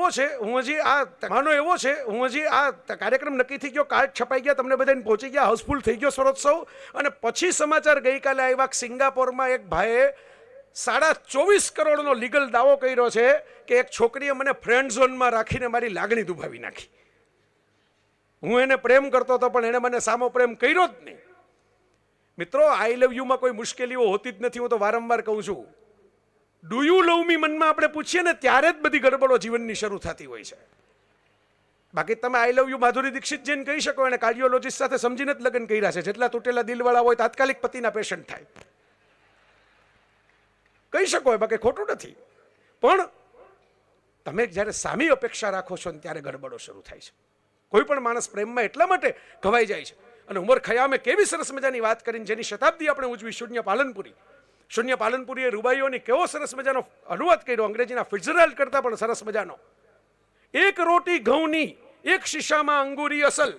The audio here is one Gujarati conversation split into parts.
એવો છે, હું હજી આ કાર્યક્રમ નક્કી થઈ ગયો, કાર્ડ છપાઈ ગયા, તમને બધાને પહોંચી ગયા, હાઉસફુલ થઈ ગયો સ્વરોત્સવ. અને પછી સમાચાર ગઈકાલે આવ્યા કે સિંગાપોરમાં એક ભાઈએ 24.5 કરોડનો લીગલ દાવો કર્યો છે કે એક છોકરીએ મને ફ્રેન્ડ ઝોનમાં રાખીને મારી લાગણી દુભાવી નાખી. હું એને પ્રેમ કરતો હતો પણ એને મને સામો પ્રેમ કર્યો જ નહીં. મિત્રો, આઈ લવ યુમાં કોઈ મુશ્કેલીઓ હોતી જ નથી. હું તો વારંવાર કહું છું, ડુ યુ લવ મી મનમાં આપણે પૂછીએ ને ત્યારે જ બધી ગડબડો જીવનની શરૂ થતી હોય છે. બાકી તમે આઈ લવ યુ માધુરી દીક્ષિત જઈને કહી શકો, એને કાર્ડિયોલોજીસ્ટ સાથે સમજીને જ લગ્ન કર્યા છે. જેટલા તૂટેલા દિલવાળા હોય તાત્કાલિક પતિના પેશન્ટ થાય, કહી શકો, બાકી ખોટું નથી. પણ તમે જ્યારે સામી અપેક્ષા રાખો છો ને ત્યારે ગડબડો શરૂ થાય છે. કોઈ પણ માણસ પ્રેમમાં એટલા માટે ઘવાઈ જાય છે. અને ઉમર ખયામે કેવી સરસ મજાની વાત કરીને જેની શતાબ્દી આપણે ઉજવી, શૂન્ય પાલનપુરીએ રૂબાઈઓની કેવો સરસ મજાનો અનુવાદ કર્યો, અંગ્રેજીના ફિટ્ઝેરાલ્ડ કરતા પણ સરસ મજાનો. એક રોટી ઘઉંની, એક શીશામાં અંગૂરી અસલ.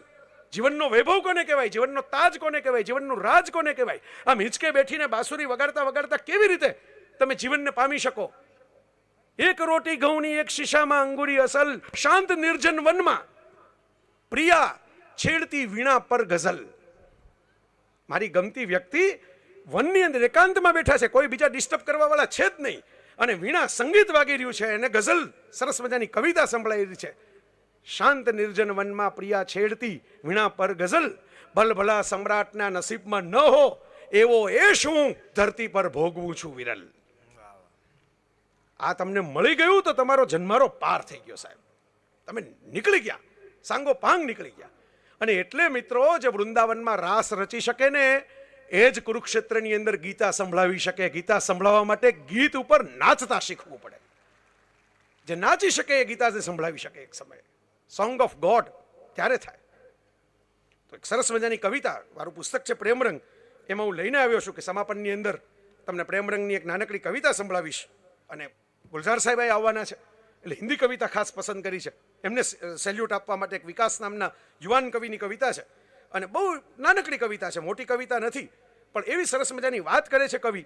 જીવનનો વૈભવ કોને કહેવાય, જીવનનો તાજ કોને કહેવાય, જીવનનું રાજ કોને કહેવાય? આમ હિંચકે બેઠીને બાંસુરી વગાડતા વગાડતા કેવી રીતે તમે જીવનને પામી શકો? એક રોટી ઘઉંની, એક શીશામાં અંગૂરી અસલ. શાંત નિર્જન વનમાં પ્રિયા છેડતી વીણા પર ગઝલ. મારી ગમતી વ્યક્તિ વનની અંદર એકાંતમાં બેઠા છે, કોઈ બીજા ડિસ્ટર્બ કરવા વાળા છે જ નહીં, અને વીણા સંગીત વાગી રહ્યું છે, એને ગઝલ સરસ મજાની કવિતા સંભળાઈ રહી છે. શાંત નિર્જન વનમાં પ્રિયા છેડતી વીણા પર ગઝલ. ભલભલા સમ્રાટના નસીબમાં ન હો એવો એ શું ધરતી પર ભોગવું છું વિરલ. આ તમને મળી ગયું તો તમારો જન્મારો પાર થઈ ગયો સાહેબ. તમે નીકળી ગયા, સાંગો પાંગ નીકળી ગયા. અને એટલે મિત્રો, જે વૃંદાવનમાં રાસ રચી શકે ને એ જ કુરુક્ષેત્રની અંદર ગીતા સંભળાવી શકે. ગીતા સંભળાવવા માટે ગીત ઉપર નાચતા શીખવું પડે. જે નાચી શકે એ ગીતાને સંભળાવી શકે એક સમયે. સોંગ ઓફ ગોડ ત્યારે થાય. તો એક સરસ મજાની કવિતા, મારું પુસ્તક છે પ્રેમરંગ, એમાં હું લઈને આવ્યો છું કે સમાપનની અંદર તમને પ્રેમરંગની એક નાનકડી કવિતા સંભળાવીશ. અને ગુલઝાર સાહેબ આવવાના છે એટલે હિન્દી કવિતા ખાસ પસંદ કરી છે. એમને સેલ્યુટ આપવા માટે એક વિકાસ નામના યુવાન કવિની કવિતા છે. અને બહુ નાનકડી કવિતા છે, મોટી કવિતા નથી, પણ એવી સરસ મજાની વાત કરે છે કવિ.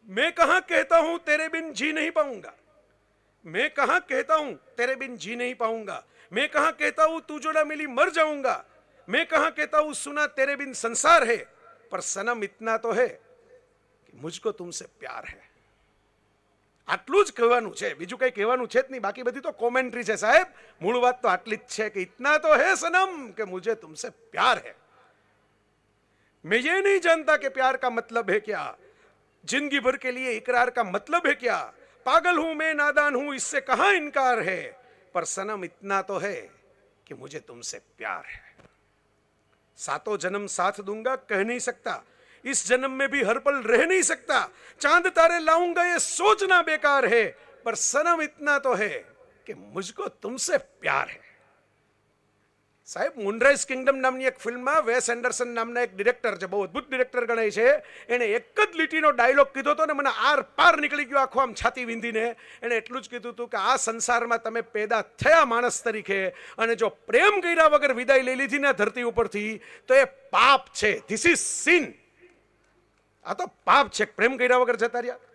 મેં કહા કહેતા હું તેરે બિન જી નહીં પાઉંગા, મેં કહા કહેતા હું તેરે બિન જી નહીં પાઉંગા, મેં કહા કહેતા હું તું જો ના મિલી મર જાઉંગા, મેં કહા કહેતા હું સુના તેરે બિન સંસાર है, पर सनम इतना तो है कि मुझको तुमसे प्यार है. આટલું જ કહેવાનું છે, બીજું કંઈ કહેવાનું છે જ નહીં. બાકી બધી તો કોમેન્ટ્રી છે સાહેબ. મૂળ વાત તો આટલી જ છે કે ઇતના તો હે સનમ કે મુझे तुमसे प्यार है. मैं ये नहीं जानता कि प्यार का मतलब है क्या, जिंदगी भर के लिए इकरार का मतलब है क्या, पागल हूं मैं नादान हूं इससे कहां इनकार है, पर सनम इतना तो है कि मुझे तुमसे प्यार है. सातों जन्म साथ दूंगा कह नहीं सकता, इस जन्म में भी हर पल रह नहीं सकता, चांद तारे लाऊंगा ये सोचना बेकार है, पर सनम इतना तो है कि मुझको तुमसे प्यार है. સાહેબ, મૂનરાઈઝ કિંગડમ નામની એક ફિલ્મમાં વેસ એન્ડરસન નામના એક ડિરેક્ટર છે, બહુ અદભુત ડિરેક્ટર ગણાય છે. એને એક જ લીટીનો ડાયલોગ કીધો હતો ને મને આર પાર નીકળી ગયો આખો આમ છાતી વિંધીને. એને એટલું જ કીધું હતું કે આ સંસારમાં તમે પેદા થયા માણસ તરીકે અને જો પ્રેમ કર્યા વગર વિદાય લઈ લીધી ને ધરતી ઉપરથી તો એ પાપ છે. This is sin. આ તો પાપ છે. પ્રેમ કર્યા વગર જતા રહ્યા.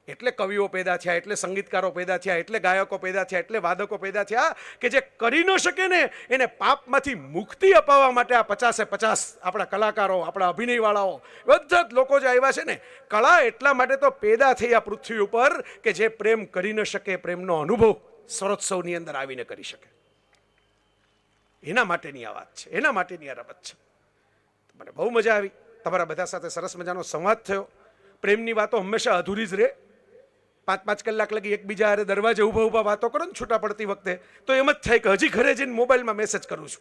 એટલે કવિઓ પેદા થયા, એટલે સંગીતકારો પેદા થયા, એટલે ગાયકો પેદા થયા, એટલે વાદકો પેદા થયા કે જે કરી ન શકે ને એને પાપમાંથી મુક્તિ અપાવવા માટે આ 50-50 આપણા કલાકારો, આપણા અભિનયવાળાઓ, બધા જ લોકો જે આવ્યા છે ને, કળા એટલા માટે તો પેદા થઈ આ પૃથ્વી ઉપર કે જે પ્રેમ કરી ન શકે, પ્રેમનો અનુભવ સ્વરોત્સવની અંદર આવીને કરી શકે. એના માટેની આ વાત છે, એના માટેની આ રમત છે. મને બહુ મજા આવી. તમારા બધા સાથે સરસ મજાનો સંવાદ થયો. પ્રેમની વાતો હંમેશા અધૂરી જ રહે. 5-5 કલાક લગી એકબીજા હારે દરવાજે ઊભા ઊભા વાતો કરો ને છૂટા પડતી વખતે તો એમ જ થાય કે હજી ઘરે જઈને મોબાઈલમાં મેસેજ કરું છું.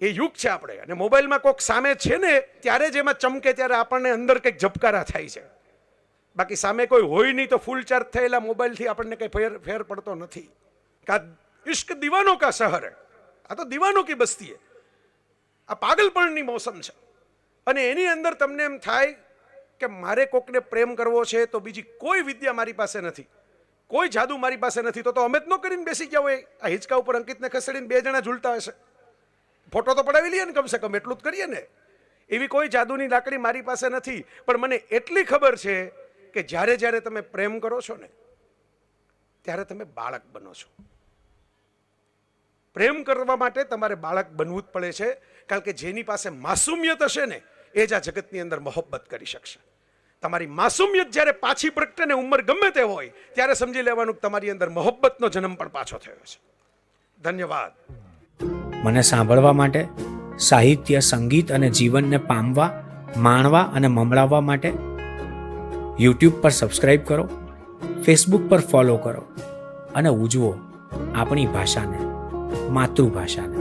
એ યુગ છે આપણે. અને મોબાઈલમાં કોઈક સામે છે ને ત્યારે જ એમાં ચમકે ત્યારે આપણને અંદર કંઈક ઝબકારા થાય છે. બાકી સામે કોઈ હોય નહીં તો ફૂલ ચાર્જ થયેલા મોબાઈલથી આપણને કંઈ ફેર પડતો નથી. કા ઇશ્ક દીવાનો કા શહર હે. આ તો દીવાનો કી બસ્તી હે. આ પાગલપણની મોસમ છે. અને એની અંદર તમને એમ થાય કે મારે કોકને પ્રેમ કરવો છે તો બીજી કોઈ વિદ્યા મારી પાસે નથી, કોઈ જાદુ મારી પાસે નથી. તો અમે જ ન કરીને બેસી ગયા હોય. આ હિંચકા ઉપર અંકિતને ખસેડીને 2 જણા ઝૂલતા હશે. ફોટો તો પડાવી લઈએ ને કમસે કમ, એટલું જ કરીએ ને. એવી કોઈ જાદુની લાકડી મારી પાસે નથી. પણ મને એટલી ખબર છે કે જ્યારે જ્યારે તમે પ્રેમ કરો છો ને ત્યારે તમે બાળક બનો છો. પ્રેમ કરવા માટે તમારે બાળક બનવું જ પડે છે, કારણ કે જેની પાસે માસુમિયત હશે ને એ જ આ જગતની અંદર મોહબ્બત કરી શકશે. તમારી માસુમિયત જ્યારે પાછી પ્રગટે ને ઉંમર ગમે તે હોય ત્યારે સમજી લેવાનું કે તમારી અંદર મોહબ્બતનો જન્મ પણ પાછો થયો છે. ધન્યવાદ. મને સાંભળવા માટે, સાહિત્ય, સંગીત અને જીવનને પામવા, માણવા અને મમરાવવા માટે યુટ્યુબ પર સબસ્ક્રાઇબ કરો, ફેસબુક પર ફોલો કરો અને ઉજવો આપણી ભાષાને, માતૃભાષાને.